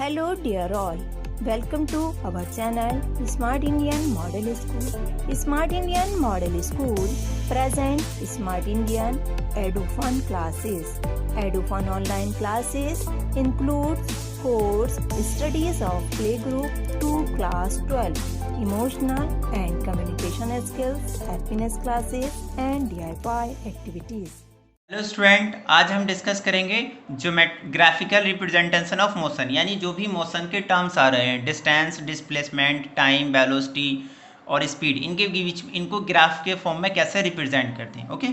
Hello dear all, welcome to our channel Smart Indian Model School. Smart Indian Model School present Smart Indian EduFun classes. EduFun online classes includes course studies of playgroup to class 12, emotional and communication skills, happiness classes and DIY activities. Hello student, आज हम discuss करेंगे geometrical representation of motion, यानी जो भी motion के terms आ रहे हैं, distance, displacement, time, velocity और स्पीड, इनके बीच इनको ग्राफ के फॉर्म में कैसे रिप्रेजेंट करते हैं। ओके,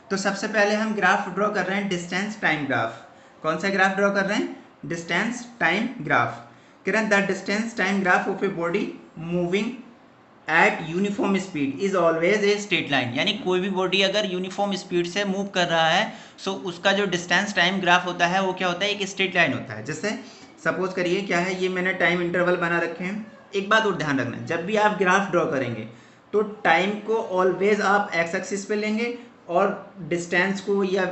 तो सबसे पहले हम ग्राफ ड्रॉ कर रहे हैं, डिस्टेंस टाइम ग्राफ। कौन सा ग्राफ ड्रॉ कर रहे हैं? Distance time graph. कह रहे हैं the distance time graph of a body moving at uniform speed is always a straight line, यानी कोई भी बॉडी अगर यूनिफॉर्म स्पीड से मूव कर रहा है सो उसका जो डिस्टेंस टाइम ग्राफ होता है वो क्या होता है? एक स्ट्रेट लाइन होता है। जैसे सपोज करिए क्या है, ये मैंने टाइम इंटरवल बना रखे हैं। एक बात और ध्यान रखना, जब भी आप ग्राफ ड्रॉ करेंगे तो टाइम को ऑलवेज आप एक्स एक्सिस पे लेंगे और डिस्टेंस को या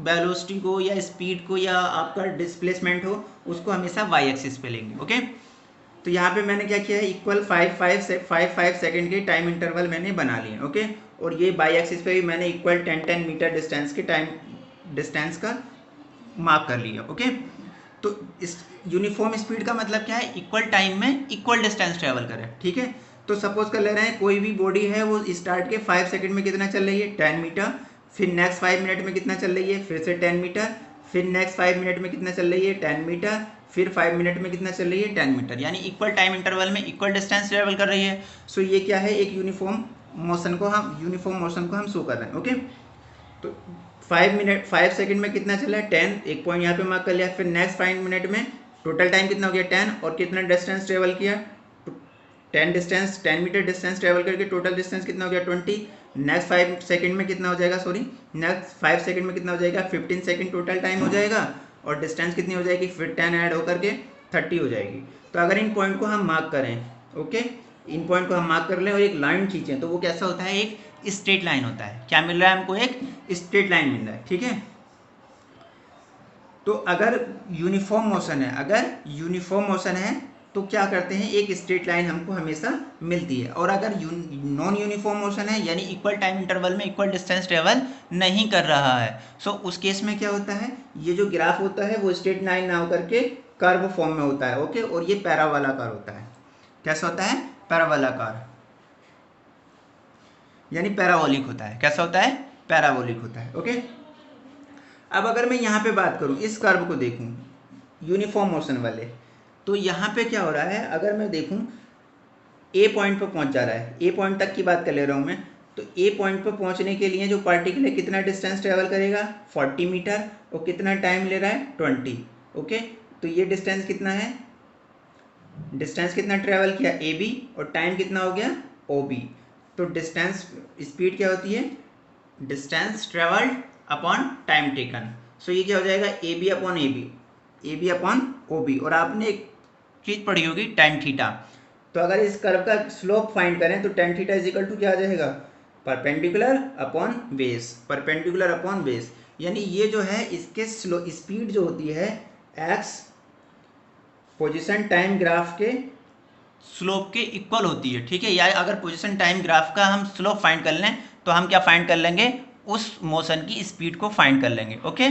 वेलोसिटी को या स्पीड को या आपका डिस्प्लेसमेंट हो उसको हमेशा वाई एक्सिस पे लेंगे। ओके, तो यहाँ पे मैंने क्या किया है, इक्वल 5 सेकंड के टाइम इंटरवल मैंने बना लिए। ओके, और ये बाई एक्सिस पे भी मैंने इक्वल 10 मीटर डिस्टेंस के टाइम डिस्टेंस का मार्क कर लिया। ओके, तो इस यूनिफॉर्म स्पीड का मतलब क्या है? इक्वल टाइम में इक्वल डिस्टेंस ट्रेवल करे। ठीक है, तो सपोज कर ले रहे हैं कोई भी बॉडी है वो स्टार्ट के 5 सेकेंड में कितना चल रही है? 10 मीटर। फिर नेक्स्ट 5 मिनट में कितना चल रही है? फिर से 10 मीटर। फिर नेक्स्ट 5 मिनट में कितना चल रही है? 10 मीटर। फिर 5 मिनट में कितना चल रही है? 10 मीटर, यानी इक्वल टाइम इंटरवल में इक्वल डिस्टेंस ट्रेवल कर रही है। सो ये क्या है? एक यूनिफॉर्म मोशन को हम शो कर रहे हैं। ओके, तो 5 सेकंड में कितना चला है? 10, एक पॉइंट यहाँ पे मार्क कर लिया। फिर नेक्स्ट 5 मिनट में टोटल टाइम कितना हो गया? 10, और कितना डिस्टेंस ट्रेवल किया? 10 मीटर डिस्टेंस ट्रेवल करके टोटल डिस्टेंस कितना हो गया? 20। नेक्स्ट 5 सेकंड में कितना हो जाएगा? नेक्स्ट 5 सेकंड में कितना हो जाएगा? 15 सेकंड टोटल टाइम हो जाएगा, और डिस्टेंस कितनी हो जाएगी? फिर 10 ऐड होकर के 30 हो जाएगी। तो अगर इन पॉइंट को हम मार्क करें, ओके, इन पॉइंट को हम मार्क कर लें और एक लाइन खींचें तो वो कैसा होता है? एक स्ट्रेट लाइन होता है। क्या मिल रहा है हमको? एक स्ट्रेट लाइन मिल रहा है। ठीक है, तो अगर यूनिफॉर्म मोशन है तो क्या करते हैं? एक स्ट्रेट लाइन हमको हमेशा मिलती है। और अगर नॉन यूनिफॉर्म मोशन है, यानी इक्वल टाइम इंटरवल में इक्वल डिस्टेंस ट्रेवल नहीं कर रहा है, सो उस केस में क्या होता है? ये जो ग्राफ होता है वो स्ट्रेट लाइन ना होकर के कर्व फॉर्म में होता है। ओके, और ये पैराबोलाकार होता है। कैसा होता है? पैराबोलाकार, यानी पैराबोलिक होता है। कैसा होता है? पैराबोलिक होता है। ओके, अब अगर मैं यहाँ पे बात करूँ, इस कर्व को देखूँ यूनिफॉर्म मोशन वाले, तो यहाँ पे क्या हो रहा है? अगर मैं देखूं ए पॉइंट पर पहुंच जा रहा है, ए पॉइंट तक की बात कर ले रहा हूँ मैं, तो ए पॉइंट पर पहुंचने के लिए जो पार्टिकल है कितना डिस्टेंस ट्रेवल करेगा? 40 मीटर, और कितना टाइम ले रहा है? 20। ओके, तो ये डिस्टेंस कितना है? डिस्टेंस कितना ट्रेवल किया? ए बी, और टाइम कितना हो गया? O B. तो डिस्टेंस स्पीड क्या होती है? Distance travelled upon time taken. So ये क्या हो जाएगा? A B upon A B, A B upon O B. और आपने एक चीज पढ़ी होगी, tan थीटा। तो अगर इस कर्व का स्लोप फाइंड करें तो tan theta is equal to क्या आ जाएगा? Perpendicular upon base, perpendicular upon base, यानी ये जो है इसके स्पीड जो होती है x पोजीशन टाइम ग्राफ के स्लोप के इक्वल होती है। ठीक है, या अगर पोजीशन टाइम ग्राफ का हम स्लोप फाइंड कर लें तो हम क्या फाइंड कर लेंगे? उस मोशन की स्पीड को फाइंड कर लेंगे। ओके,